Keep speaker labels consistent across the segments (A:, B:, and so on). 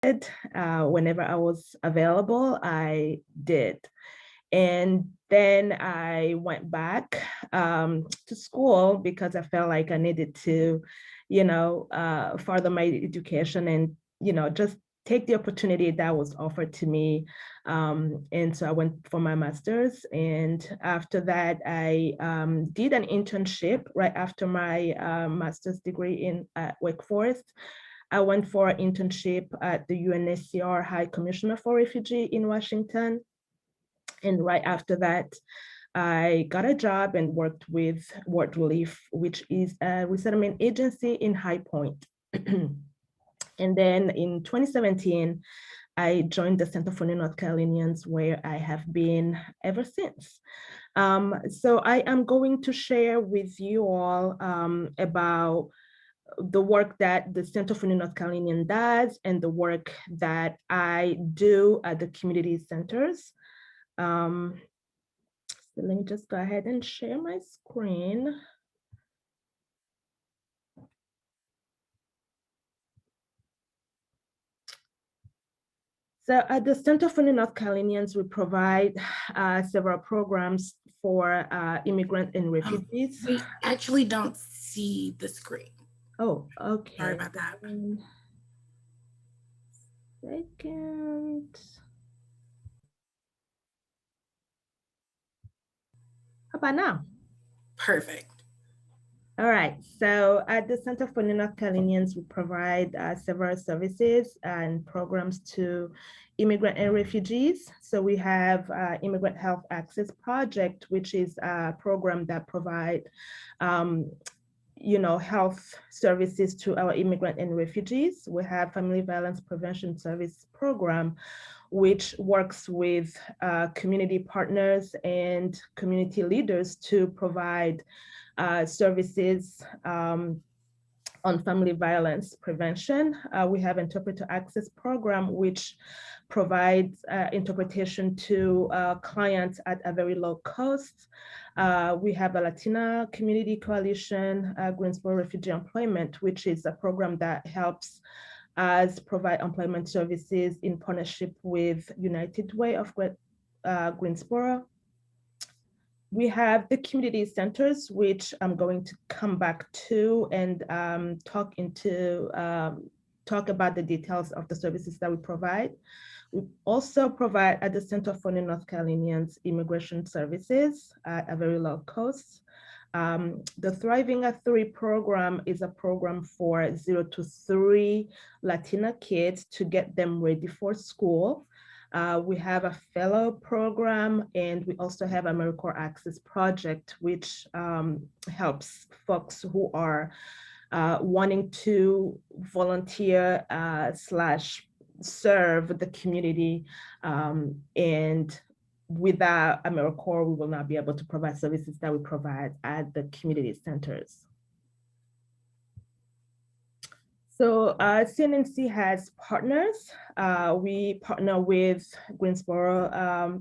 A: whenever I was available, I did. And then I went back to school because I felt like I needed to, further my education and, just take the opportunity that was offered to me. And so I went for my master's. And after that, I did an internship right after my master's degree in Wake Forest. I went for an internship at the UNHCR High Commissioner for Refugee in Washington. And right after that, I got a job and worked with World Relief, which is a resettlement agency in High Point. And then in 2017, I joined the Center for North Carolinians, where I have been ever since. So I am going to share with you all about the work that the Center for North Carolinian does and the work that I do at the community centers. So let me just go ahead and share my screen. So at the Center for North Carolinians, we provide several programs for immigrants and refugees.
B: We actually don't see the screen.
A: Oh, okay.
B: Sorry about that.
A: Second. How about now?
B: Perfect.
A: All right, so at the Center for North Carolinians, we provide several services and programs to immigrant and refugees. So we have Immigrant Health Access Project, which is a program that provides health services to our immigrant and refugees. We have Family Violence Prevention Service Program, which works with community partners and community leaders to provide services on family violence prevention. We have Interpreter Access Program, which provides interpretation to clients at a very low cost. We have a Latina Community Coalition, Greensboro Refugee Employment, which is a program that helps us provide employment services in partnership with United Way of Greensboro. We have the community centers, which I'm going to come back to and talk about the details of the services that we provide. We also provide at the Center for North Carolinians immigration services at a very low cost. The Thriving at 3 program is a program for 0 to 3 Latina kids to get them ready for school. We have a fellow program, and we also have AmeriCorps Access Project, which helps folks who are wanting to volunteer / serve the community. And without AmeriCorps, we will not be able to provide services that we provide at the community centers. So CNNC has partners. We partner with Greensboro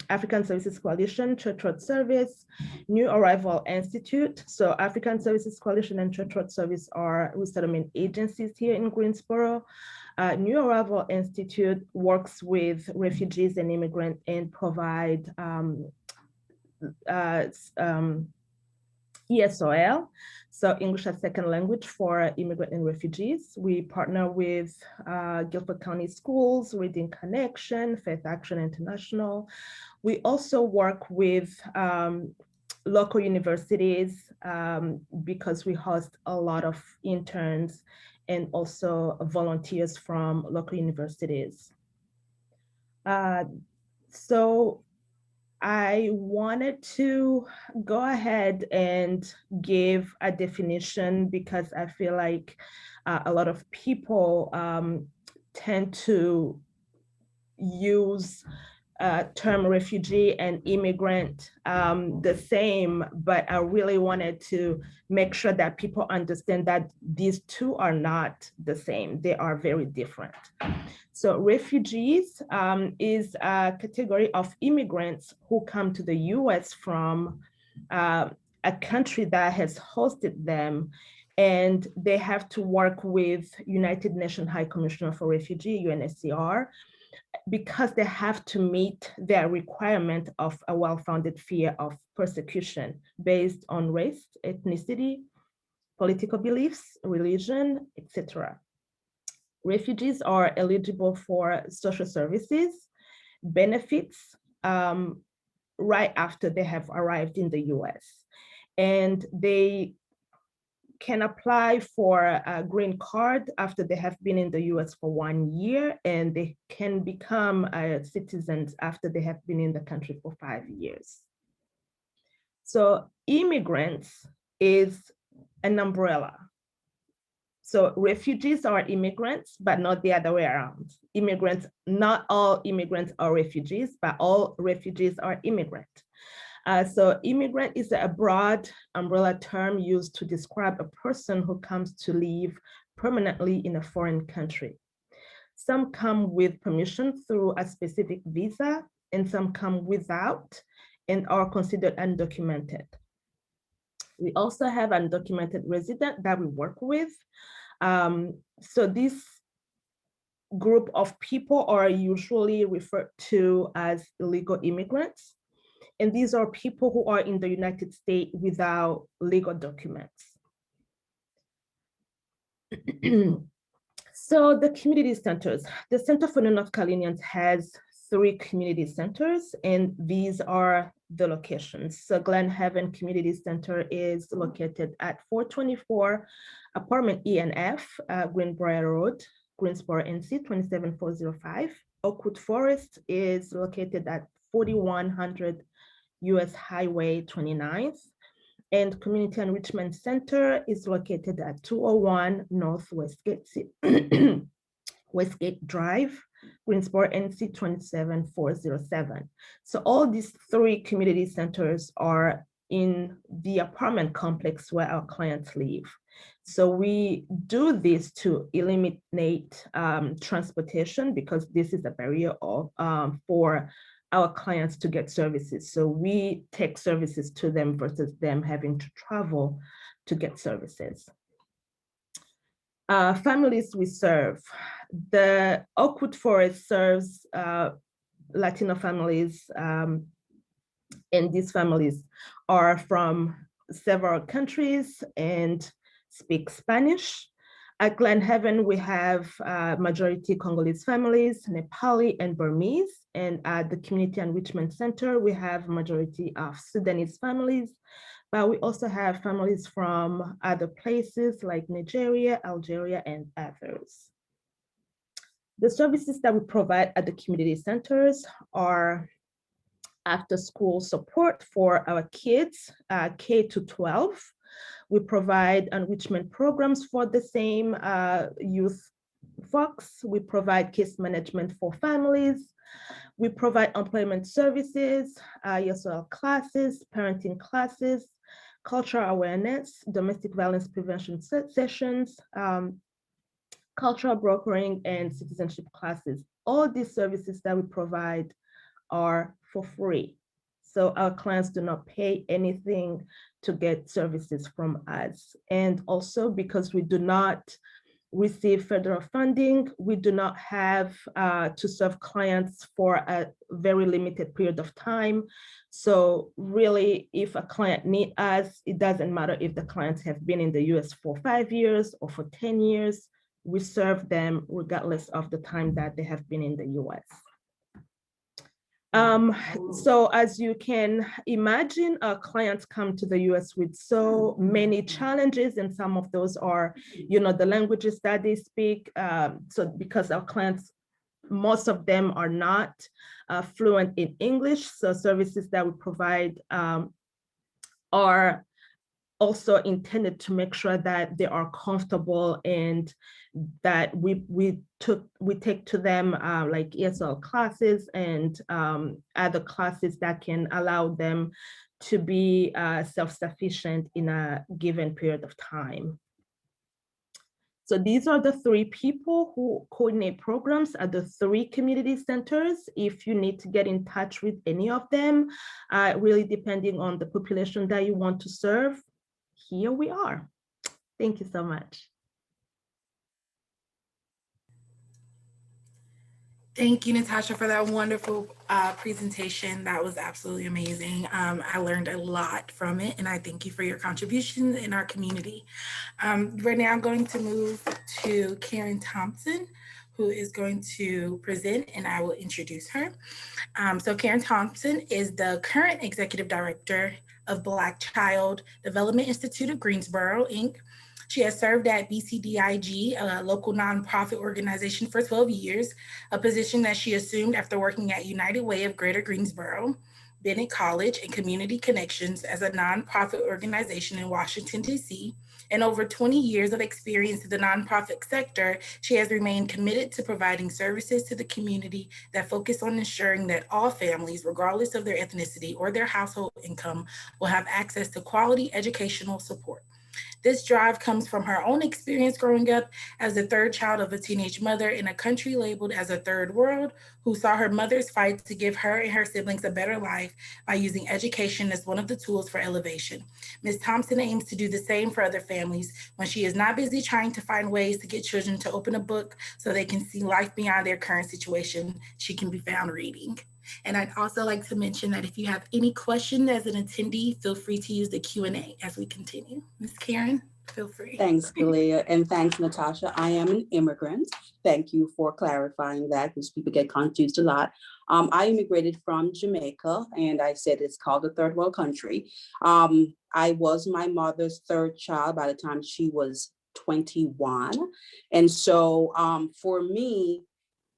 A: African Services Coalition, Church Road Service, New Arrival Institute. So African Services Coalition and Church Road Service are resettlement agencies here in Greensboro. New Arrival Institute works with refugees and immigrants and provide ESOL, so English as Second Language for immigrant and refugees. We partner with Guilford County Schools, Reading Connection, Faith Action International. We also work with local universities because we host a lot of interns and also volunteers from local universities. So I wanted to go ahead and give a definition because I feel like a lot of people tend to use term refugee and immigrant the same, but I really wanted to make sure that people understand that these two are not the same. They are very different. So refugees is a category of immigrants who come to the US from a country that has hosted them and they have to work with United Nations High Commissioner for Refugee, UNHCR, because they have to meet their requirement of a well-founded fear of persecution based on race, ethnicity, political beliefs, religion, etc. Refugees are eligible for social services, benefits, right after they have arrived in the US. And they can apply for a green card after they have been in the US for 1 year, and they can become citizens after they have been in the country for 5 years. So immigrants is an umbrella. So refugees are immigrants, but not the other way around. Immigrants, not all immigrants are refugees, but all refugees are immigrants. So immigrant is a broad umbrella term used to describe a person who comes to live permanently in a foreign country. Some come with permission through a specific visa, and some come without and are considered undocumented. We also have undocumented resident that we work with. So this group of people are usually referred to as illegal immigrants. And these are people who are in the United States without legal documents. So the community centers, the Center for the North Carolinians has 3 community centers, and these are the locations. So Glen Haven Community Center is located at 424 Apartment E and F, Greenbrier Road, Greensboro, NC 27405. Oakwood Forest is located at 4100 US Highway 29th, and Community Enrichment Center is located at 201 North Westgate Drive, Greensboro, NC 27407. So all these 3 community centers are in the apartment complex where our clients live. So we do this to eliminate transportation, because this is a barrier for our clients to get services. So we take services to them versus them having to travel to get services. Families we serve. The Oakwood Forest serves Latino families, and these families are from several countries and speak Spanish. At Glen Haven, we have majority Congolese families, Nepali and Burmese. And at the Community Enrichment Center, we have majority of Sudanese families, but we also have families from other places like Nigeria, Algeria, and others. The services that we provide at the community centers are after school support for our kids, K to 12. We provide enrichment programs for the same youth folks. We provide case management for families. We provide employment services, ESL classes, parenting classes, cultural awareness, domestic violence prevention sessions, cultural brokering, and citizenship classes. All these services that we provide are for free. So our clients do not pay anything to get services from us. And also, because we do not receive federal funding, we do not have to serve clients for a very limited period of time. So really, if a client needs us, it doesn't matter if the clients have been in the US for 5 years or for 10 years, we serve them regardless of the time that they have been in the US. So as you can imagine, our clients come to the US with so many challenges, and some of those are, the languages that they speak. So because our clients, most of them are not fluent in English, so services that we provide are also intended to make sure that they are comfortable and that we take to them like ESL classes and other classes that can allow them to be self-sufficient in a given period of time. So these are the 3 people who coordinate programs at the 3 community centers. If you need to get in touch with any of them, really depending on the population that you want to serve, here we are. Thank you so much.
B: Thank you, Natasha, for that wonderful presentation. That was absolutely amazing. I learned a lot from it, and I thank you for your contributions in our community. We're now going to move to Karen Thompson, who is going to present, and I will introduce her. So Karen Thompson is the current Executive Director of Black Child Development Institute of Greensboro, Inc. She has served at BCDIG, a local nonprofit organization, for 12 years, a position that she assumed after working at United Way of Greater Greensboro, Bennett College, and Community Connections as a nonprofit organization in Washington, D.C. In over 20 years of experience in the nonprofit sector, she has remained committed to providing services to the community that focus on ensuring that all families, regardless of their ethnicity or their household income, will have access to quality educational support. This drive comes from her own experience growing up as the third child of a teenage mother in a country labeled as a third world, who saw her mother's fight to give her and her siblings a better life by using education as one of the tools for elevation. Ms. Thompson aims to do the same for other families when she is not busy trying to find ways to get children to open a book so they can see life beyond their current situation. She can be found reading. And I'd also like to mention that if you have any question as an attendee, feel free to use the Q&A as we continue. Ms. Karen, feel free.
C: Thanks, Khalia, and thanks, Natasha. I am an immigrant. Thank you for clarifying that, because people get confused a lot. I immigrated from Jamaica, and I said it's called a third world country. I was my mother's third child by the time she was 21. And so for me,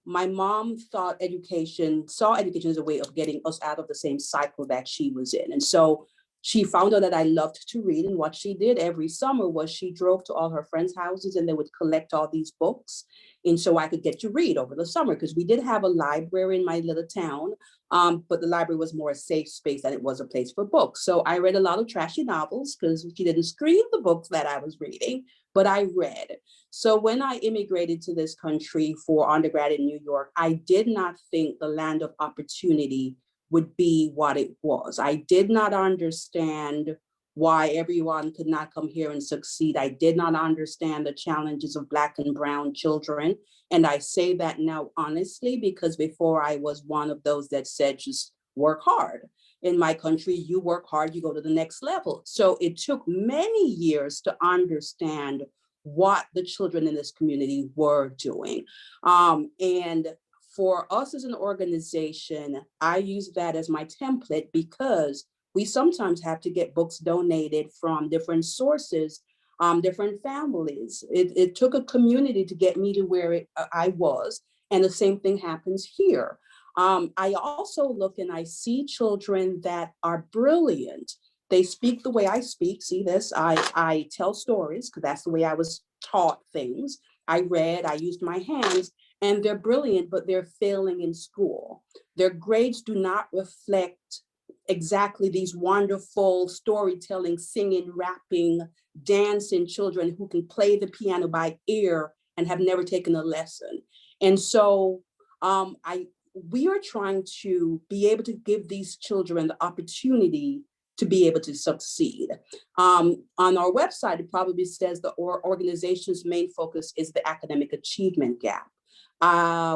C: my mom saw education as a way of getting us out of the same cycle that she was in. And so she found out that I loved to read. And what she did every summer was she drove to all her friends' houses and they would collect all these books. And so I could get to read over the summer, because we did have a library in my little town, but the library was more a safe space than it was a place for books. So I read a lot of trashy novels because she didn't screen the books that I was reading, but I read. So when I immigrated to this country for undergrad in New York, I did not think the land of opportunity would be what it was. I did not understand why everyone could not come here and succeed. I did not understand the challenges of Black and brown children. And I say that now honestly, because before I was one of those that said, just work hard. In my country, you work hard, you go to the next level. So it took many years to understand what the children in this community were doing. And for us as an organization, I use that as my template because we sometimes have to get books donated from different sources, different families. It took a community to get me to where I was. And the same thing happens here. I also look and I see children that are brilliant. They speak the way I speak. See this? I tell stories because that's the way I was taught things. I read, I used my hands, and they're brilliant, but they're failing in school. Their grades do not reflect exactly these wonderful storytelling, singing, rapping, dancing children who can play the piano by ear and have never taken a lesson. And so we are trying to be able to give these children the opportunity to be able to succeed. On our website, it probably says the organization's main focus is the academic achievement gap.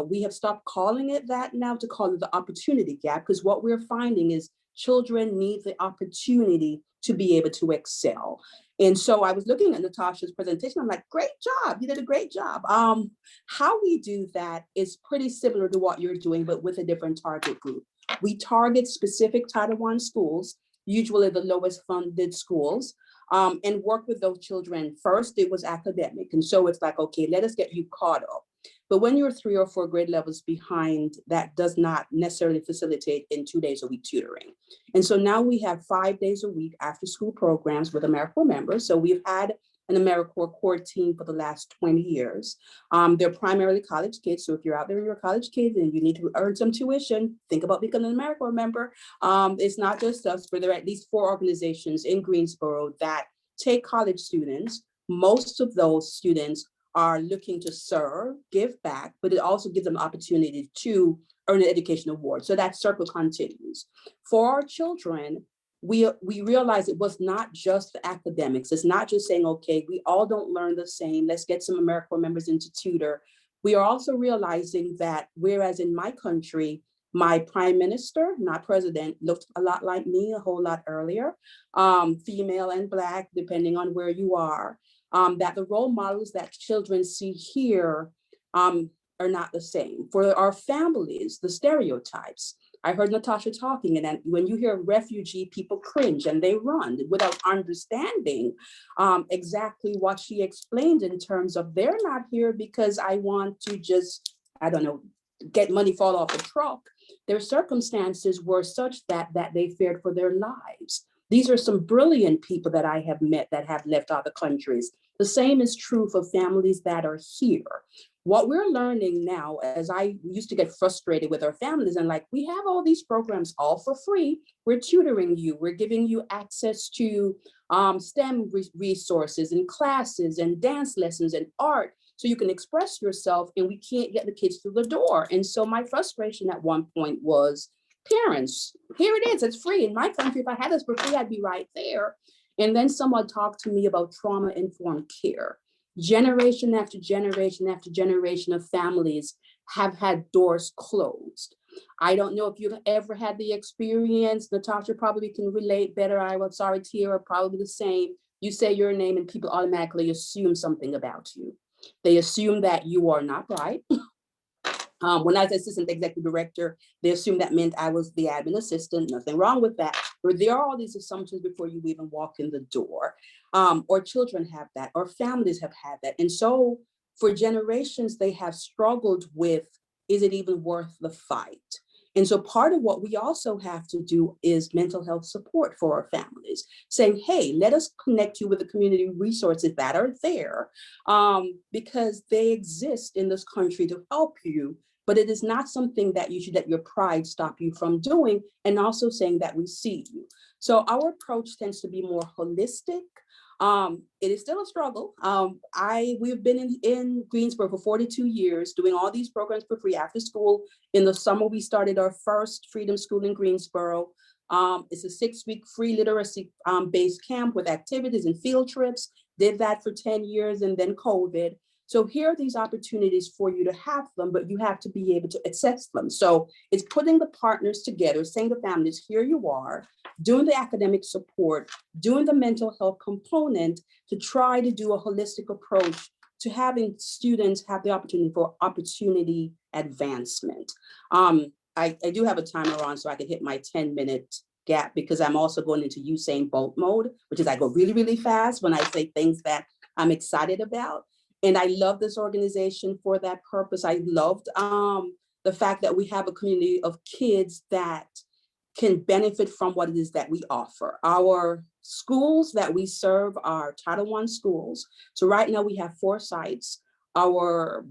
C: We have stopped calling it that now to call it the opportunity gap, because what we're finding is children need the opportunity to be able to excel. And so I was looking at Natasha's presentation. I'm like, great job. You did a great job. How we do that is pretty similar to what you're doing, but with a different target group. We target specific Title I schools, usually the lowest funded schools, and work with those children. First, it was academic. And so it's like, okay, let us get you caught up. But when you're 3 or 4 grade levels behind, that does not necessarily facilitate in 2 days a week tutoring. And so now we have 5 days a week after school programs with AmeriCorps members. So we've had an AmeriCorps core team for the last 20 years. They're primarily college kids. So if you're out there and you're a college kid and you need to earn some tuition, think about becoming an AmeriCorps member. It's not just us, but there are at least 4 organizations in Greensboro that take college students. Most of those students are looking to serve, give back, but it also gives them an opportunity to earn an education award. So that circle continues. For our children, we realized it was not just the academics. It's not just saying, okay, we all don't learn the same. Let's get some AmeriCorps members into tutor. We are also realizing that whereas in my country, my prime minister, not president, looked a lot like me a whole lot earlier, female and Black, depending on where you are, that the role models that children see here are not the same. For our families, the stereotypes. I heard Natasha talking, and when you hear refugee, people cringe and they run without understanding exactly what she explained in terms of they're not here because I want to just, I don't know, get money fall off the truck. Their circumstances were such that they feared for their lives. These are some brilliant people that I have met that have left other countries. The same is true for families that are here. What we're learning now, as I used to get frustrated with our families and like, we have all these programs all for free. We're tutoring you. We're giving you access to STEM resources and classes and dance lessons and art so you can express yourself, and we can't get the kids through the door. And so my frustration at one point was, parents, here it is, it's free. In my country, if I had this for free, I'd be right there. And then someone talked to me about trauma-informed care. Generation after generation after generation of families have had doors closed. I don't know if you've ever had the experience. Natasha probably can relate better. Sorry, Tiara, probably the same. You say your name and people automatically assume something about you. They assume that you are not right. When I was assistant executive director, they assumed that meant I was the admin assistant. Nothing wrong with that. But there are all these assumptions before you even walk in the door. Or children have that, or families have had that. And so for generations, they have struggled with, is it even worth the fight? And so part of what we also have to do is mental health support for our families, saying, hey, let us connect you with the community resources that are there because they exist in this country to help you. But it is not something that you should let your pride stop you from doing, and also saying that we see you. So our approach tends to be more holistic. It is still a struggle. We've been in Greensboro for 42 years, doing all these programs for free after school. In the summer, we started our first Freedom School in Greensboro. It's a 6-week free literacy based camp with activities and field trips. Did that for 10 years and then COVID. So here are these opportunities for you to have them, but you have to be able to access them. So it's putting the partners together, saying to families, here you are, doing the academic support, doing the mental health component to try to do a holistic approach to having students have the opportunity for opportunity advancement. I do have a timer on so I can hit my 10-minute gap because I'm also going into Usain Bolt mode, which is I go really, really fast when I say things that I'm excited about. And I love this organization for that purpose. I loved the fact that we have a community of kids that can benefit from what it is that we offer. Our schools that we serve are Title I schools. So right now we have 4 sites. Our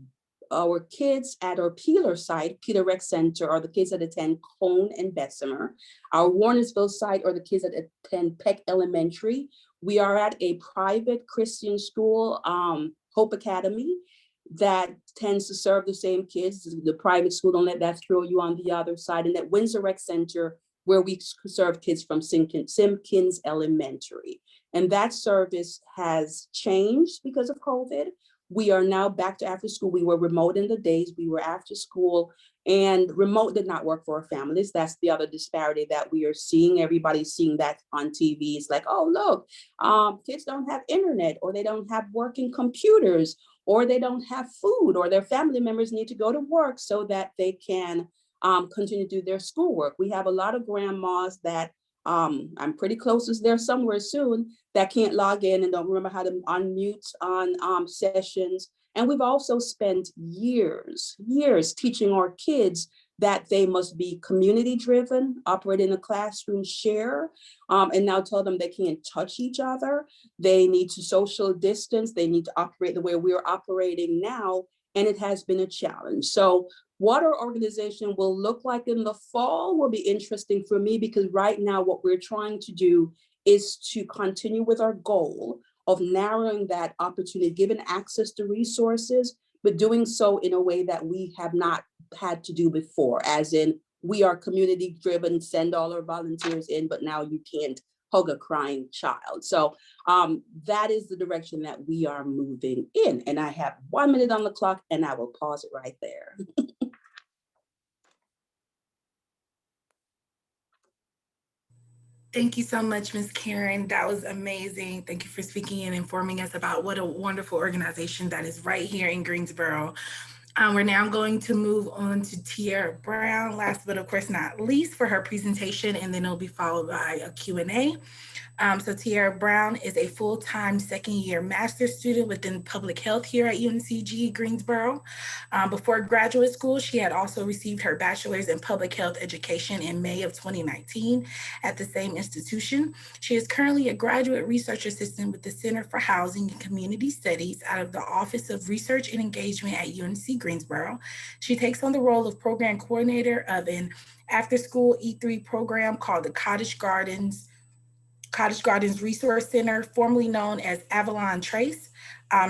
C: kids at our Peeler site, Peeler Rec Center, are the kids that attend Cone and Bessemer. Our Warnersville site are the kids that attend Peck Elementary. We are at a private Christian school, Hope Academy, that tends to serve the same kids. The private school, don't let that throw you on the other side. And at Windsor Rec Center, where we serve kids from Simpkins Elementary. And that service has changed because of COVID. We are now back to after school. We were remote in the days, we were after school, and remote did not work for our families. That's the other disparity that we are seeing. Everybody's seeing that on TV. It's like, oh, look, kids don't have internet, or they don't have working computers, or they don't have food, or their family members need to go to work so that they can continue to do their schoolwork. We have a lot of grandmas that I'm pretty close as there somewhere soon that can't log in and don't remember how to unmute on sessions. And we've also spent years teaching our kids that they must be community driven, operate in a classroom, share, and now tell them they can't touch each other. They need to social distance. They need to operate the way we are operating now. And it has been a challenge. So what our organization will look like in the fall will be interesting for me, because right now what we're trying to do is to continue with our goal of narrowing that opportunity, giving access to resources, but doing so in a way that we have not had to do before, as in we are community driven, send all our volunteers in, but now you can't hug a crying child. So that is the direction that we are moving in. And I have 1 minute on the clock and I will pause it right there.
B: Thank you so much, Ms. Karen. That was amazing. Thank you for speaking and informing us about what a wonderful organization that is right here in Greensboro. We're now going to move on to Tiara Brown, last but of course not least, for her presentation, and then it'll be followed by a Q&A. So Tiara Brown is a full-time second-year master's student within public health here at UNCG Greensboro. Before graduate school, she had also received her bachelor's in public health education in May of 2019 at the same institution. She is currently a graduate research assistant with the Center for Housing and Community Studies out of the Office of Research and Engagement at UNC Greensboro. She takes on the role of program coordinator of an after-school E3 program called the Cottage Gardens Resource Center, formerly known as Avalon Trace.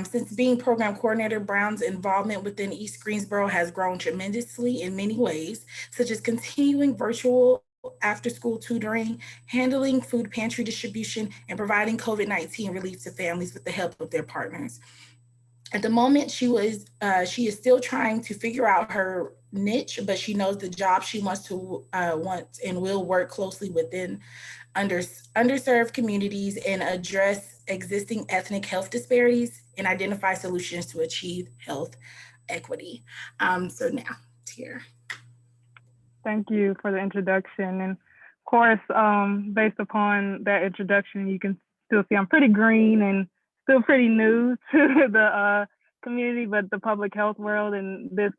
B: Since being program coordinator, Brown's involvement within East Greensboro has grown tremendously in many ways, such as continuing virtual after-school tutoring, handling food pantry distribution, and providing COVID-19 relief to families with the help of their partners. At the moment, she is still trying to figure out her niche, but she knows the job she wants and will work closely within underserved communities and address existing ethnic health disparities and identify solutions to achieve health equity. So now, Tiara.
D: Thank you for the introduction. And of course, based upon that introduction, you can still see I'm pretty green and still pretty new to the community, but the public health world. And this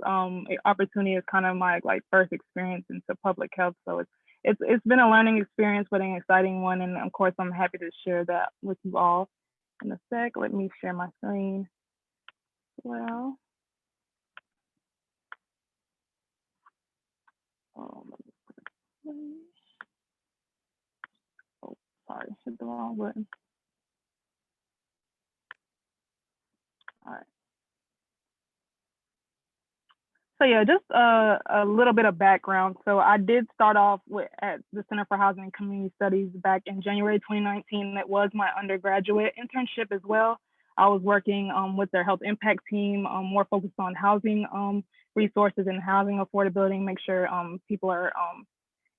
D: opportunity is kind of my first experience into public health. So it's been a learning experience, but an exciting one. And of course, I'm happy to share that with you all in a sec. Let me share my screen. Well, oh, sorry, hit the wrong button. All right. So yeah, just a little bit of background. So I did start off at the Center for Housing and Community Studies back in January 2019. That was my undergraduate internship as well. I was working with their health impact team, more focused on housing resources and housing affordability, make sure people are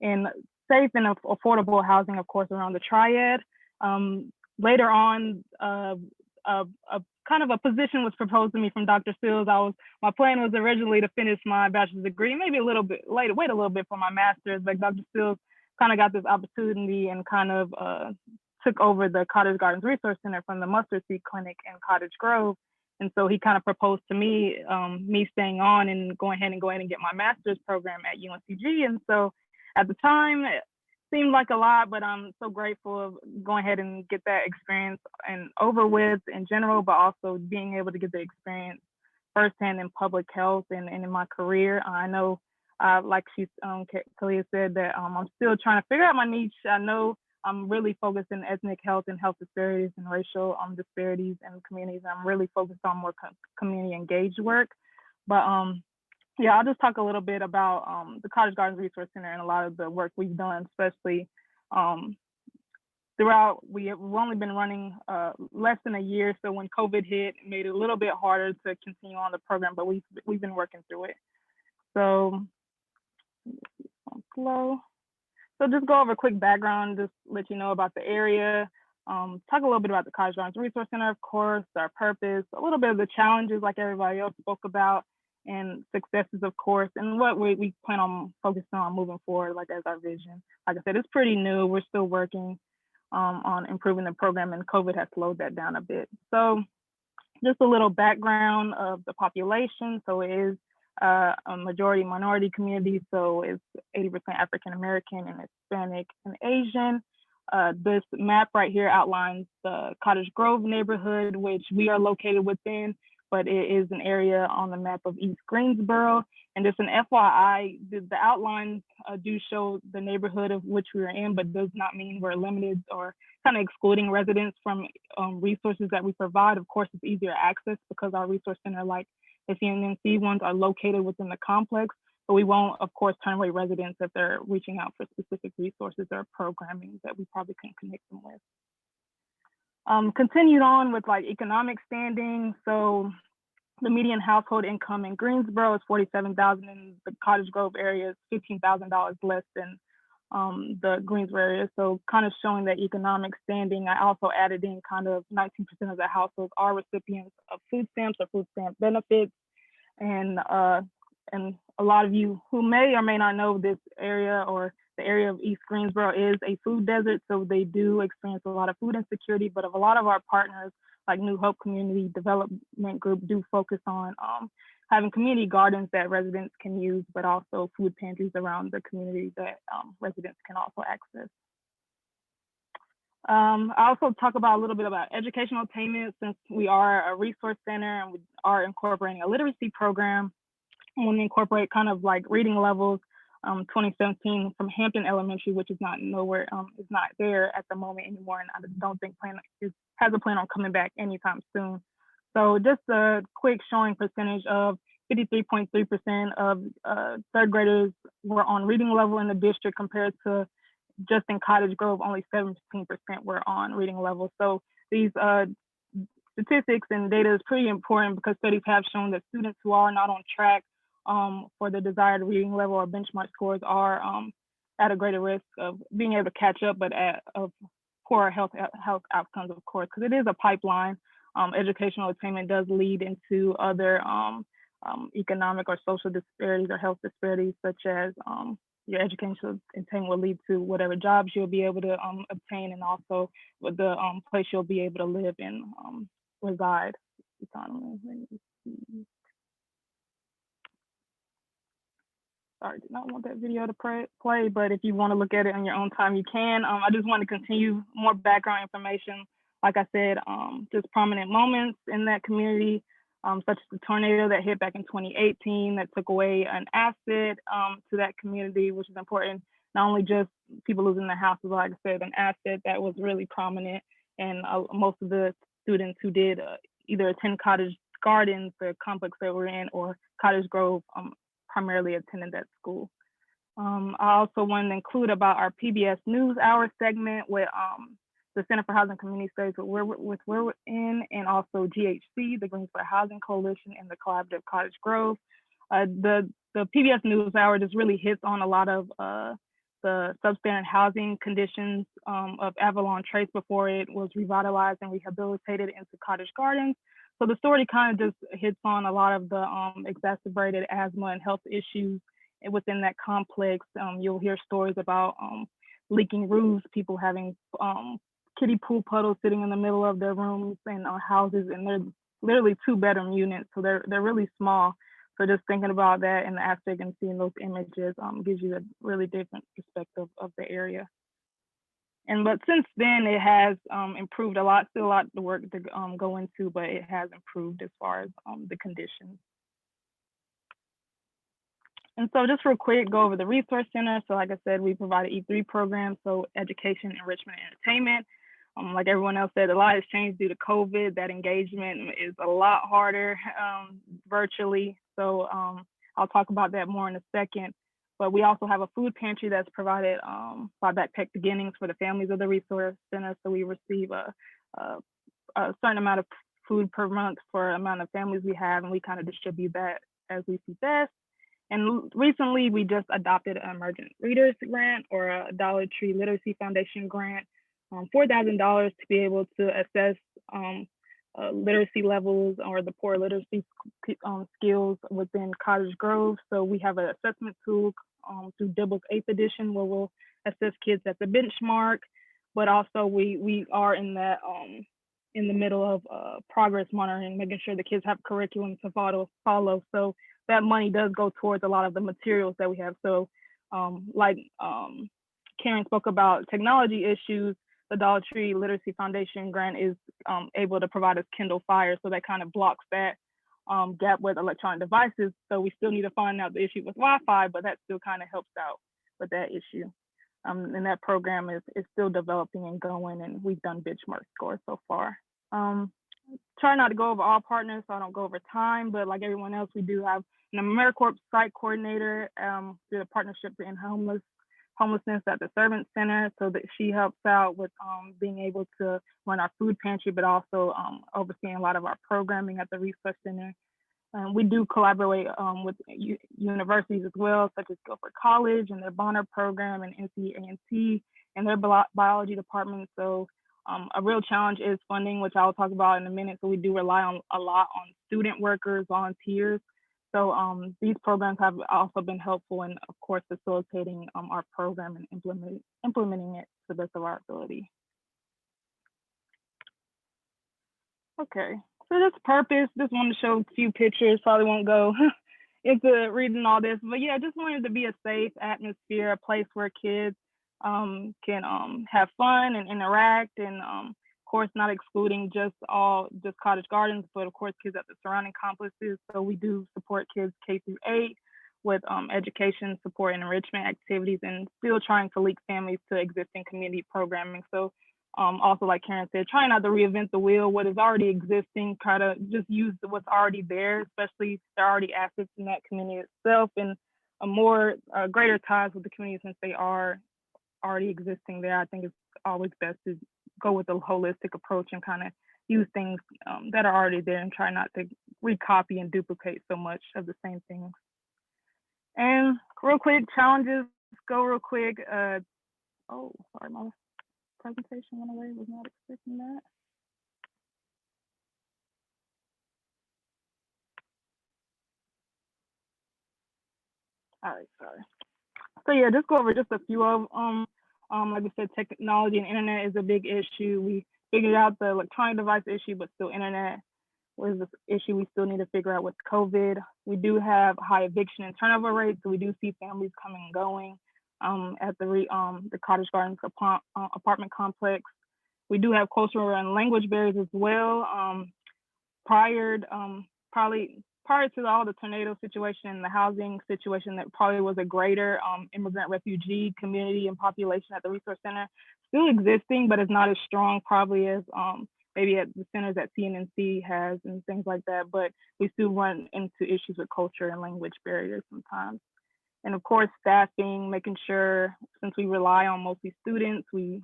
D: in safe and affordable housing, of course, around the triad. Later on, kind of a position was proposed to me from Dr. Sills. My plan was originally to finish my bachelor's degree, maybe a little bit later, wait a little bit for my master's, but Dr. Sills kind of got this opportunity and kind of took over the Cottage Gardens Resource Center from the Mustard Seed Clinic in Cottage Grove. And so he kind of proposed to me, me staying on and going ahead and get my master's program at UNCG. And so at the time, seemed like a lot, but I'm so grateful of going ahead and get that experience and over with in general, but also being able to get the experience firsthand in public health and in my career. I know, like Khalia said, that I'm still trying to figure out my niche. I know I'm really focused in ethnic health and health disparities and racial disparities in communities. I'm really focused on more community engaged work, but yeah, I'll just talk a little bit about the Cottage Gardens Resource Center and a lot of the work we've done, especially throughout. We've only been running less than a year, so when COVID hit, it made it a little bit harder to continue on the program, but we've been working through it. So, slow. So just go over a quick background, just let you know about the area. Talk a little bit about the Cottage Gardens Resource Center, of course, our purpose, a little bit of the challenges like everybody else spoke about, and successes, of course, and what we plan on focusing on moving forward, like as our vision. Like I said, it's pretty new. We're still working on improving the program, and COVID has slowed that down a bit. So just a little background of the population. So it is a majority minority community. So it's 80% African American and Hispanic and Asian. This map right here outlines the Cottage Grove neighborhood, which we are located within, but it is an area on the map of East Greensboro. And just an FYI, the outlines do show the neighborhood of which we are in, but does not mean we're limited or kind of excluding residents from resources that we provide. Of course, it's easier access because our resource center, like the CNNC ones, are located within the complex, but we won't, of course, turn away residents if they're reaching out for specific resources or programming that we probably couldn't connect them with. Continued on with like economic standing. So the median household income in Greensboro is $47,000, in the Cottage Grove area is $15,000 less than the Greensboro area. So kind of showing that economic standing. I also added in kind of 19% of the households are recipients of food stamps or food stamp benefits. And a lot of you who may or may not know, this area or the area of East Greensboro is a food desert. So they do experience a lot of food insecurity, but a lot of our partners like New Hope Community Development Group do focus on having community gardens that residents can use, but also food pantries around the community that residents can also access. I also talk about a little bit about educational attainment, since we are a resource center and we are incorporating a literacy program. When we incorporate kind of like reading levels, 2017 from Hampton Elementary, which is not nowhere, is not there at the moment anymore, and I don't think has a plan on coming back anytime soon. So just a quick showing percentage of 53.3% of third graders were on reading level in the district, compared to just in Cottage Grove, only 17% were on reading level. So these statistics and data is pretty important, because studies have shown that students who are not on track for the desired reading level or benchmark scores are at a greater risk of being able to catch up, but of poor health outcomes, of course, because it is a pipeline. Educational attainment does lead into other economic or social disparities or health disparities, such as your educational attainment will lead to whatever jobs you'll be able to obtain, and also with the place you'll be able to live and reside. Sorry, did not want that video to play, but if you want to look at it on your own time, you can. I just want to continue more background information. Like I said, just prominent moments in that community, such as the tornado that hit back in 2018 that took away an asset to that community, which is important. Not only just people losing their houses, but like I said, an asset that was really prominent. And most of the students who did either attend Cottage Gardens, the complex that we're in, or Cottage Grove, primarily attended that school. I also wanted to include about our PBS News Hour segment with the Center for Housing Community Studies, where we're in, and also GHC, the Greensboro Housing Coalition, and the Collaborative Cottage Grove. The PBS News Hour just really hits on a lot of the substandard housing conditions of Avalon Trace before it was revitalized and rehabilitated into Cottage Gardens. So the story kind of just hits on a lot of the exacerbated asthma and health issues within that complex. You'll hear stories about leaking roofs, people having kiddie pool puddles sitting in the middle of their rooms and houses, and they're literally 2-bedroom units, so they're really small. So just thinking about that and the aspect and seeing those images gives you a really different perspective of the area. But since then, it has improved a lot. Still a lot of work to go into, but it has improved as far as the conditions. And so just real quick, go over the Resource Center. So like I said, we provide an E3 program, so education, enrichment, and entertainment. Like everyone else said, a lot has changed due to COVID. That engagement is a lot harder virtually. So I'll talk about that more in a second. But we also have a food pantry that's provided by Backpack Beginnings for the families of the Resource Center. So we receive a certain amount of food per month for the amount of families we have, and we kind of distribute that as we see best. And recently, we just adopted an Emergent Readers Grant, or a Dollar Tree Literacy Foundation grant, $4,000 to be able to assess literacy levels or the poor literacy skills within Cottage Grove. So we have an assessment tool through Dibble's 8th edition, where we'll assess kids at the benchmark, but also we are in that in the middle of progress monitoring, making sure the kids have curriculum to follow. So that money does go towards a lot of the materials that we have. So like Karen spoke about technology issues, the Dollar Tree Literacy Foundation grant is able to provide us Kindle Fire. So that kind of blocks that gap with electronic devices. So we still need to find out the issue with Wi-Fi, but that still kind of helps out with that issue. And that program is still developing and going, and we've done benchmark scores so far. Try not to go over all partners, so I don't go over time, but like everyone else, we do have an AmeriCorps site coordinator through the partnership to end homelessness at the Servant Center, so that she helps out with being able to run our food pantry, but also overseeing a lot of our programming at the Resource Center. We do collaborate with universities as well, such as Guilford College and their Bonner program, and NCANT and their biology department. So a real challenge is funding, which I'll talk about in a minute. So we do rely a lot on student workers, volunteers. So these programs have also been helpful in, of course, facilitating our program and implementing it to the best of our ability. Okay, so this purpose, just wanted to show a few pictures, probably won't go into reading all this, but yeah, just wanted to be a safe atmosphere, a place where kids can have fun and interact, and of course not excluding just Cottage Gardens, but of course kids at the surrounding complexes. So we do support kids K through 8 with education, support, and enrichment activities, and still trying to link families to existing community programming. So also, like Karen said, trying not to reinvent the wheel, what is already existing, try to just use what's already there, especially if there are already assets in that community itself, and greater ties with the community since they are already existing there. I think it's always best to go with a holistic approach and kind of use things that are already there and try not to recopy and duplicate so much of the same things. And real quick, challenges, go real quick. Oh, sorry, my presentation went away, was not expecting that. All right, sorry. So yeah, just go over just a few of like I said, technology and internet is a big issue. We figured out the electronic device issue, but still internet was the issue we still need to figure out with COVID. We do have high eviction and turnover rates, so we do see families coming and going at the Cottage Gardens apartment complex. We do have cultural and language barriers as well. Prior to all the tornado situation and the housing situation, that probably was a greater immigrant refugee community and population at the Resource Center, still existing, but it's not as strong probably as maybe at the centers that CNNC has and things like that. But we still run into issues with culture and language barriers sometimes. And of course, staffing, making sure, since we rely on mostly students, we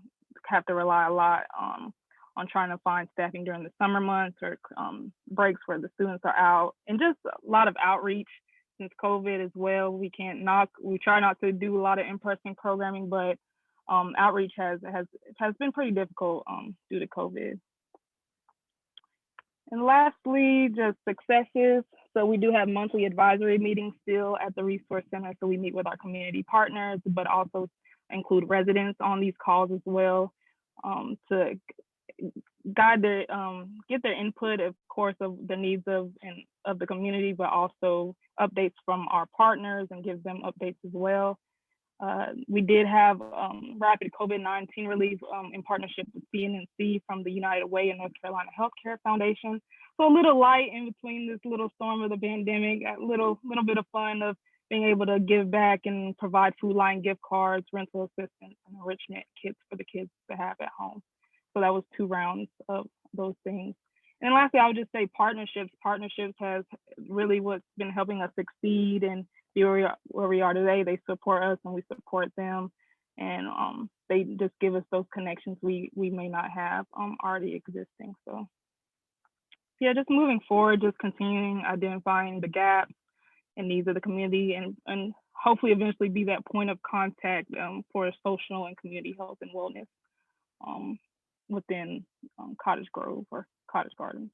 D: have to rely a lot on trying to find staffing during the summer months or breaks where the students are out, and just a lot of outreach since COVID as well. We try not to do a lot of in-person programming, but outreach has been pretty difficult due to COVID. And lastly, just successes. So we do have monthly advisory meetings still at the Resource Center. So we meet with our community partners, but also include residents on these calls as well to guide get their input, of course, of the needs of the community, but also updates from our partners and give them updates as well. We did have rapid COVID-19 relief in partnership with CNNC from the United Way and North Carolina Healthcare Foundation. So a little light in between this little storm of the pandemic, a little bit of fun of being able to give back and provide food line gift cards, rental assistance, and enrichment kits for the kids to have at home. So that was 2 rounds of those things. And lastly, I would just say partnerships. Partnerships has really what's been helping us succeed and be where we are today. They support us and we support them. And they just give us those connections we may not have already existing. So yeah, just moving forward, just continuing identifying the gaps and needs of the community, and hopefully eventually be that point of contact for social and community health and wellness within Cottage Grove or Cottage Gardens.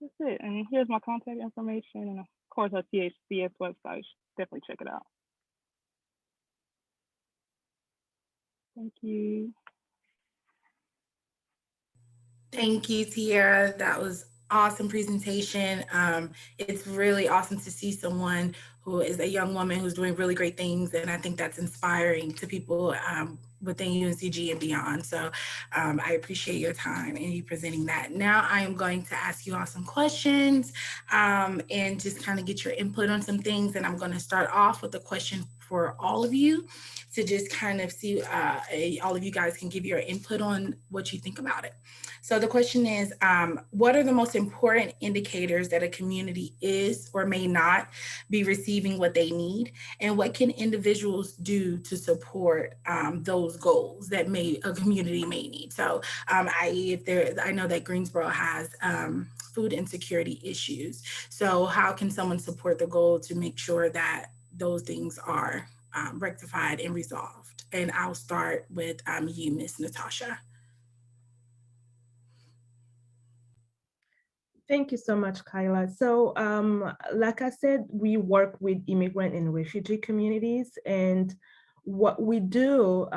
D: That's it. And here's my contact information, and of course our CHCS website. Definitely check it out. Thank you.
B: Thank you, Tiara. That was awesome presentation. It's really awesome to see someone who is a young woman who's doing really great things, and I think that's inspiring to people within UNCG and beyond. So I appreciate your time and you presenting that. Now I am going to ask you all some questions and just kind of get your input on some things. And I'm going to start off with a question for all of you to just kind of see, all of you guys can give your input on what you think about it. So the question is, what are the most important indicators that a community is or may not be receiving what they need? And what can individuals do to support those goals that a community may need? So i.e. I know that Greensboro has food insecurity issues. So how can someone support the goal to make sure that those things are rectified and resolved? And I'll start with you, Miss Natasha.
A: Thank you so much, Kyla. So like I said, we work with immigrant and refugee communities, and what we do,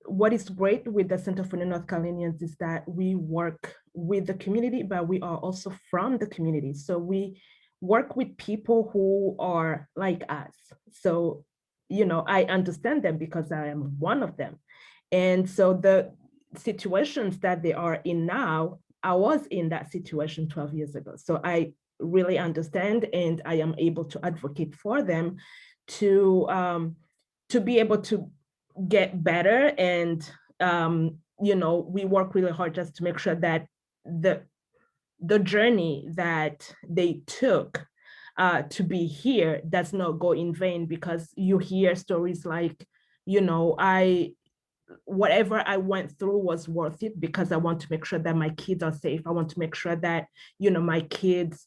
A: what is great with the Center for the North Carolinians is that we work with the community, but we are also from the community. So we work with people who are like us. So, you know, I understand them because I am one of them. And so the situations that they are in now, I was in that situation 12 years ago. So I really understand, and I am able to advocate for them to be able to get better. And, you know, we work really hard just to make sure that the journey that they took to be here does not go in vain, because you hear stories like, you know, whatever I went through was worth it because I want to make sure that my kids are safe. I want to make sure that, you know, my kids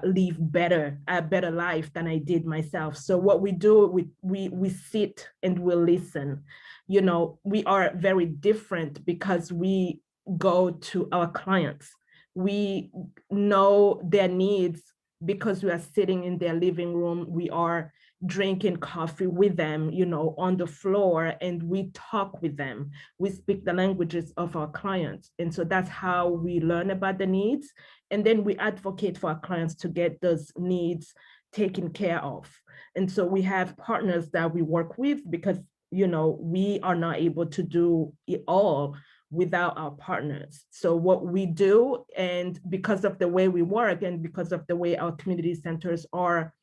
A: live a better life than I did myself. So what we do, we sit and we listen. You know, we are very different because we go to our clients. We know their needs because we are sitting in their living room. We are drinking coffee with them, you know, on the floor, and we talk with them. We speak the languages of our clients. And so that's how we learn about the needs. And then we advocate for our clients to get those needs taken care of. And so we have partners that we work with because, you know, we are not able to do it all without our partners. So what we do, and because of the way we work and because of the way our community centers are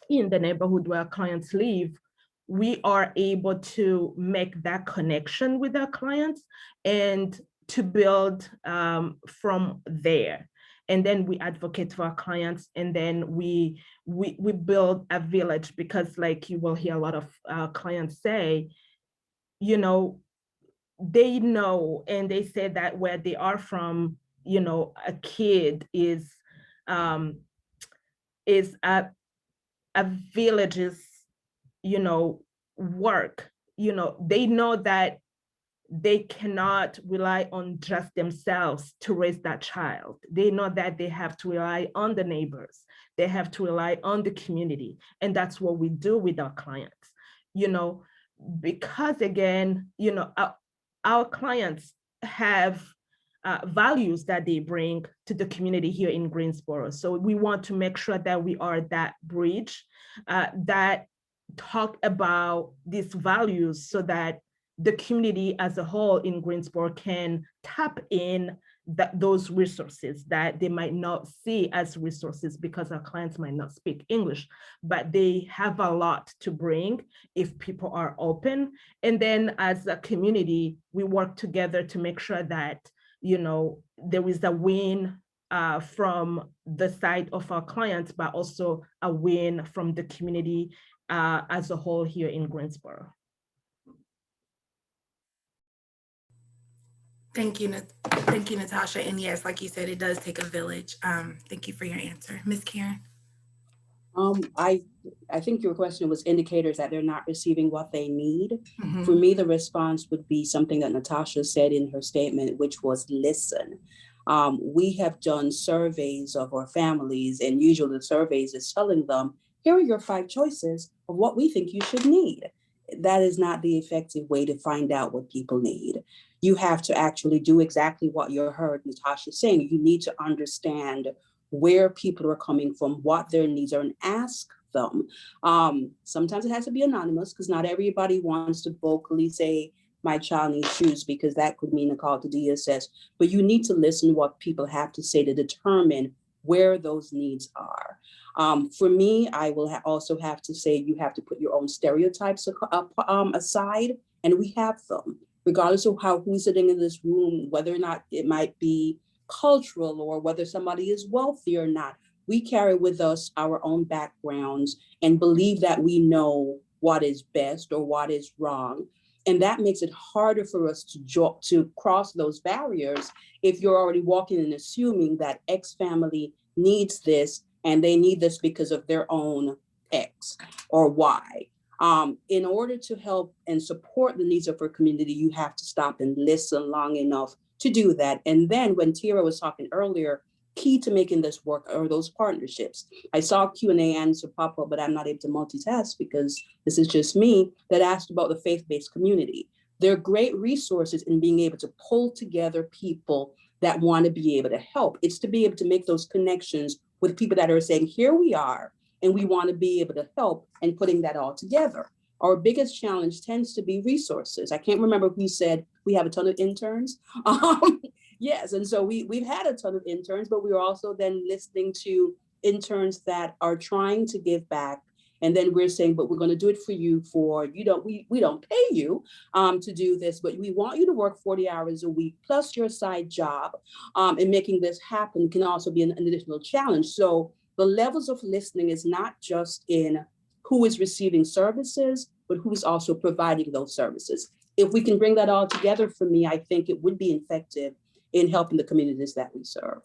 A: in the neighborhood where our clients live, we are able to make that connection with our clients and to build from there. And then we advocate for our clients, and then we build a village, because like you will hear a lot of clients say, you know, they know, and they say that where they are from, you know, a kid is a village's, you know, work. You know, they know that they cannot rely on just themselves to raise that child. They know that they have to rely on the neighbors. They have to rely on the community. And that's what we do with our clients, you know, because again, you know, our clients have values that they bring to the community here in Greensboro. So we want to make sure that we are that bridge that talk about these values so that the community as a whole in Greensboro can tap in those resources that they might not see as resources because our clients might not speak English, but they have a lot to bring if people are open. And then as a community, we work together to make sure that, you know, there is a win from the side of our clients, but also a win from the community as a whole here in Greensboro.
B: Thank you, Natasha. And yes, like you said, it does take a village. Thank you for your answer. Ms. Karen.
C: I think your question was indicators that they're not receiving what they need.
B: Mm-hmm.
C: For me, the response would be something that Natasha said in her statement, which was listen. We have done surveys of our families, and usually the surveys is telling them, here are your 5 choices of what we think you should need. That is not the effective way to find out what people need. You have to actually do exactly what you heard Natasha saying. You need to understand where people are coming from, what their needs are, and ask them. Sometimes it has to be anonymous because not everybody wants to vocally say, my child needs shoes, because that could mean a call to DSS. But you need to listen to what people have to say to determine where those needs are. For me, I will also have to say you have to put your own stereotypes aside, and we have them, regardless of who's sitting in this room, whether or not it might be cultural or whether somebody is wealthy or not. We carry with us our own backgrounds and believe that we know what is best or what is wrong. And that makes it harder for us to cross those barriers if you're already walking and assuming that X family needs this and they need this because of their own X or Y. In order to help and support the needs of our community, you have to stop and listen long enough to do that. And then when Tiara was talking earlier, key to making this work are those partnerships. I saw Q&A answer pop up, but I'm not able to multitask because this is just me, that asked about the faith-based community. There are great resources in being able to pull together people that want to be able to help. It's to be able to make those connections with people that are saying, here we are, and we want to be able to help, and putting that all together. Our biggest challenge tends to be resources. I can't remember who said we have a ton of interns. Yes, and so we've had a ton of interns, but we are also then listening to interns that are trying to give back. And then we're saying, but we're going to do it for you for, we don't pay you to do this, but we want you to work 40 hours a week plus your side job. And making this happen can also be an additional challenge. So the levels of listening is not just in who is receiving services, but who's also providing those services. If we can bring that all together, for me, I think it would be effective in helping the communities that we serve.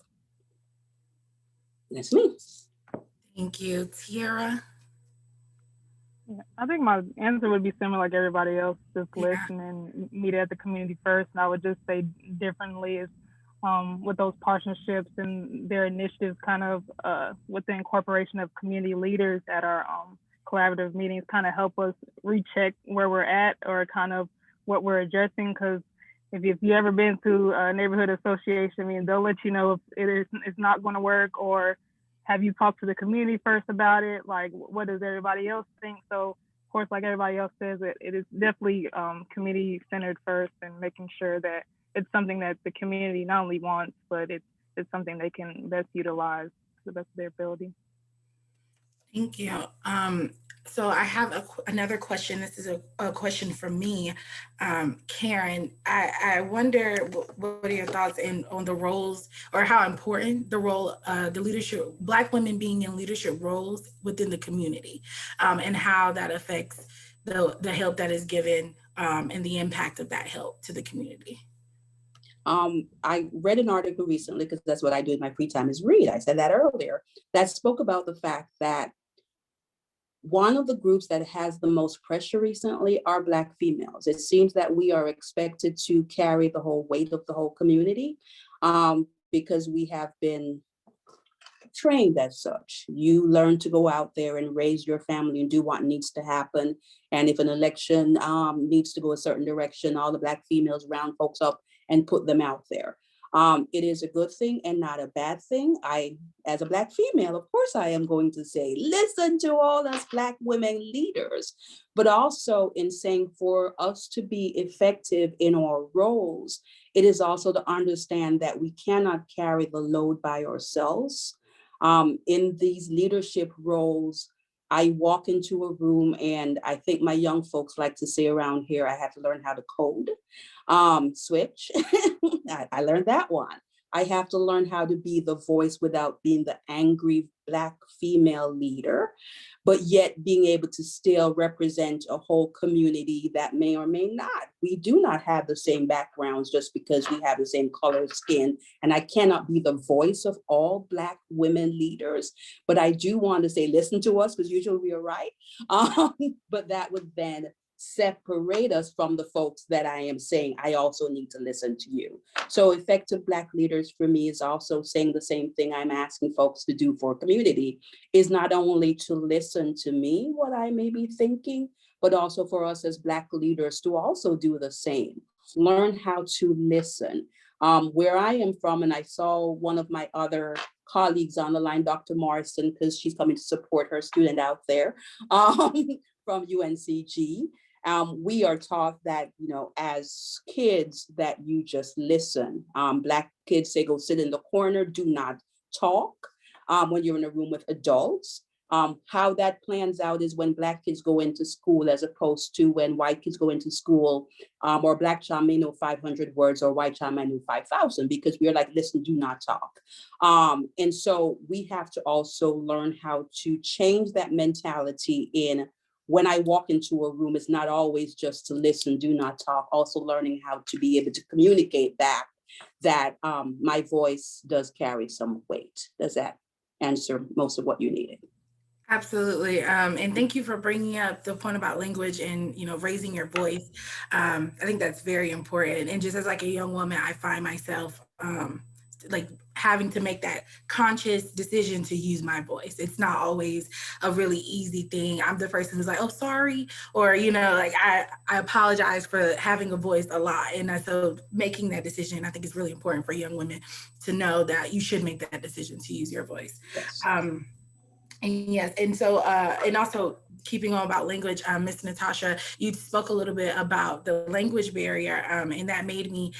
C: That's me.
B: Thank you. Tiara?
D: I think my answer would be similar like everybody else, just
B: Yeah.
D: listening, meet at the community first. And I would just say differently is with those partnerships and their initiatives kind of with the incorporation of community leaders at our collaborative meetings kind of help us recheck where we're at or kind of what we're addressing. Because if you ever been to a neighborhood association, I mean, they'll let you know if it's not going to work, or have you talked to the community first about it? Like, what does everybody else think? So, of course, like everybody else says, it is definitely community centered first, and making sure that it's something that the community not only wants, but it's something they can best utilize to the best of their ability.
B: Thank you. So I have another question. This is a question from me. Karen, I wonder what are your thoughts on the roles, or how important the role, the leadership, Black women being in leadership roles within the community, and how that affects the help that is given, and the impact of that help to the community.
C: I read an article recently, because that's what I do in my free time, is read. I said that earlier, that spoke about the fact that one of the groups that has the most pressure recently are Black females. It seems that we are expected to carry the whole weight of the whole community, because we have been trained as such. You learn to go out there and raise your family and do what needs to happen. And if an election needs to go a certain direction, all the Black females round folks up and put them out there. It is a good thing and not a bad thing. As a Black female, of course, I am going to say, listen to all us Black women leaders, but also in saying for us to be effective in our roles, it is also to understand that we cannot carry the load by ourselves. In these leadership roles, I walk into a room, and I think my young folks like to say around here, I have to learn how to code, switch. I learned that one. I have to learn how to be the voice without being the angry Black female leader, but yet being able to still represent a whole community that may or may not. We do not have the same backgrounds just because we have the same color of skin. And I cannot be the voice of all Black women leaders, but I do want to say, listen to us, because usually we are right. But that would then separate us from the folks that I am saying, I also need to listen to you. So effective Black leaders for me is also saying the same thing I'm asking folks to do for community, is not only to listen to me, what I may be thinking, but also for us as Black leaders to also do the same. Learn how to listen. Where I am from, and I saw one of my other colleagues on the line, Dr. Morrison, because she's coming to support her student out there from UNCG. We are taught that, as kids, that you just listen. Black kids say, go sit in the corner, do not talk. when you're in a room with adults. How that plans out is when Black kids go into school, as opposed to when white kids go into school, or Black child may know 500 words or white child might know 5,000, because we're like, listen, do not talk. And so we have to also learn how to change that mentality in when I walk into a room, it's not always just to listen, do not talk, also learning how to be able to communicate back that my voice does carry some weight. Does that answer most of what you needed?
B: Absolutely. And thank you for bringing up the point about language and, raising your voice. I think that's very important. And just as like a young woman, I find myself like having to make that conscious decision to use my voice. It's not always a really easy thing. I'm the person who's like, oh, sorry. Or, like I apologize for having a voice a lot. And so making that decision, I think is really important for young women to know that you should make that decision to use your voice.
C: Yes.
B: And yes, and so, and also keeping on about language, Ms. Natasha, you spoke a little bit about the language barrier, and that made me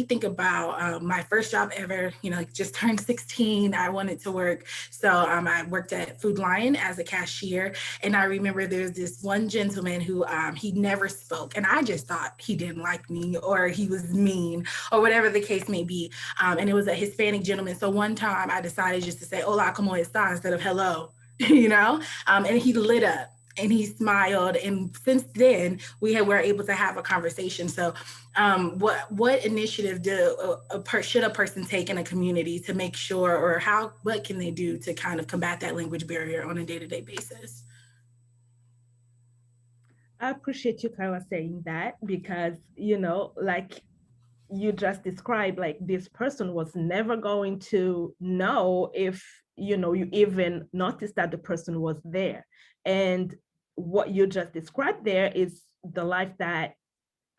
B: think about my first job ever, just turned 16, I wanted to work. So I worked at Food Lion as a cashier. And I remember there's this one gentleman who he never spoke. And I just thought he didn't like me or he was mean or whatever the case may be. And it was a Hispanic gentleman. So one time I decided just to say, hola, como esta, instead of hello, and he lit up. And he smiled, and since then we were able to have a conversation. So, what initiative should a person take in a community to make sure, or what can they do to kind of combat that language barrier on a day-to-day basis?
A: I appreciate you, Kara, saying that, because like you just described, like this person was never going to know if you even noticed that the person was there. And what you just described there is the life that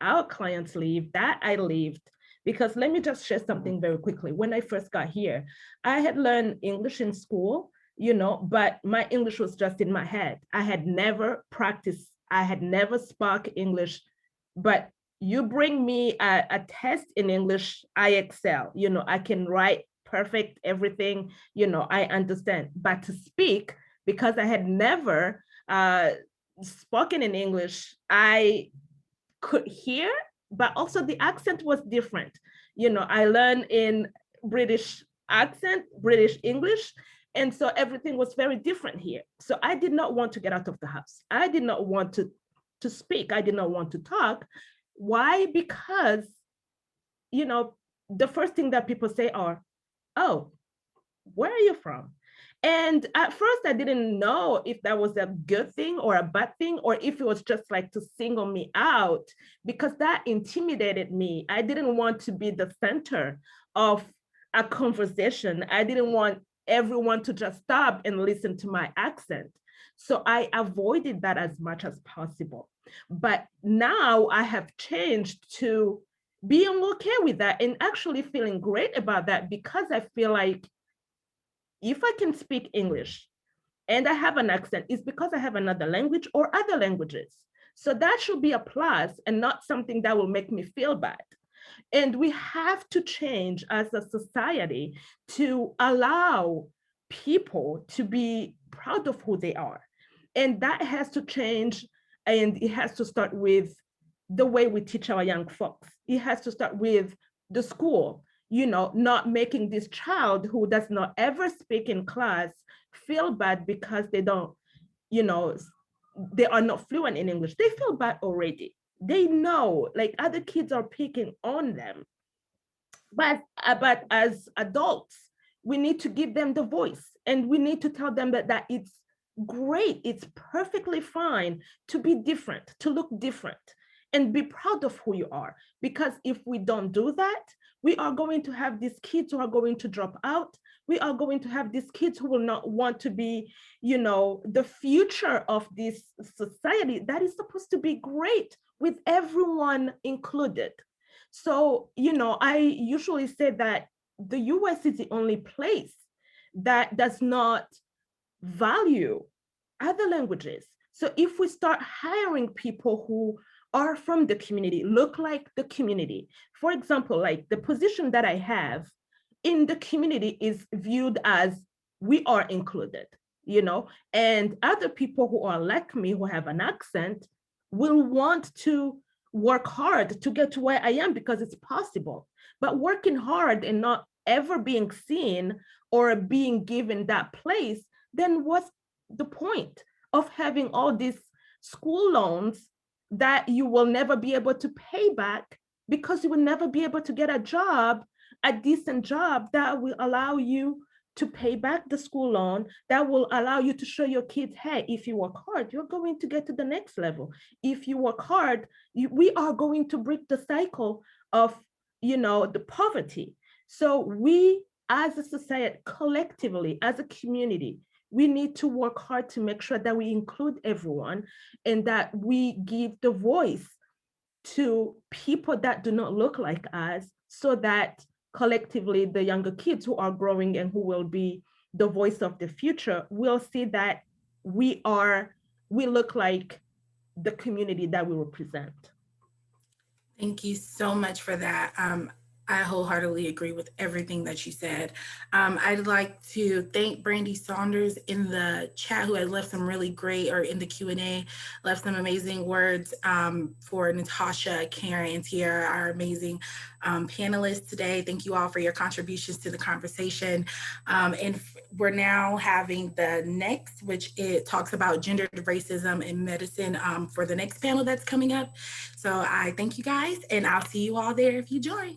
A: our clients live, that I lived. Because let me just share something very quickly. When I first got here, I had learned English in school, but my English was just in my head. I had never practiced, I had never spoke English, but you bring me a test in English, I excel. I can write perfect everything, I understand. But to speak, because I had never spoken in English, I could hear, but also the accent was different. I learned in British accent, British English, and so everything was very different here. So I did not want to get out of the house. I did not want to speak. I did not want to talk. Why? Because, the first thing that people say are, oh, where are you from? And at first I didn't know if that was a good thing or a bad thing, or if it was just like to single me out, because that intimidated me. I didn't want to be the center of a conversation. I didn't want everyone to just stop and listen to my accent. So I avoided that as much as possible. But now I have changed to being okay with that and actually feeling great about that, because I feel like if I can speak English and I have an accent, it's because I have another language or other languages. So that should be a plus and not something that will make me feel bad. And we have to change as a society to allow people to be proud of who they are. And that has to change, and it has to start with the way we teach our young folks. It has to start with the school, not making this child who does not ever speak in class feel bad because they don't, they are not fluent in English. They feel bad already. They know, like, other kids are picking on them. But as adults, we need to give them the voice, and we need to tell them that it's great, it's perfectly fine to be different, to look different, and be proud of who you are. Because if we don't do that, we are going to have these kids who are going to drop out. We are going to have these kids who will not want to be, the future of this society that is supposed to be great with everyone included. So, I usually say that the US is the only place that does not value other languages. So if we start hiring people who are from the community, look like the community. For example, like the position that I have in the community is viewed as we are included, you know, and other people who are like me, who have an accent, will want to work hard to get to where I am because it's possible. But working hard and not ever being seen or being given that place, then what's the point of having all these school loans that you will never be able to pay back because you will never be able to get a job, a decent job that will allow you to pay back the school loan, that will allow you to show your kids, hey, if you work hard, you're going to get to the next level. If you work hard, we are going to break the cycle of, you know, the poverty. So we, as a society, collectively, as a community, we need to work hard to make sure that we include everyone and that we give the voice to people that do not look like us, so that collectively the younger kids who are growing and who will be the voice of the future will see that we look like the community that we represent.
B: Thank you so much for that. I wholeheartedly agree with everything that you said. I'd like to thank Brandy Saunders in the chat, who had left some really great, or in the Q&A, left some amazing words for Natasha, Karen, and Tiara, our amazing panelists today. Thank you all for your contributions to the conversation. And we're now having the next, which it talks about gendered racism in medicine, for the next panel that's coming up. So I thank you guys, and I'll see you all there if you join.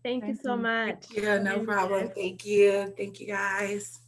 A: Thank you so much.
B: Yeah, no problem. Thank you. Thank you, guys.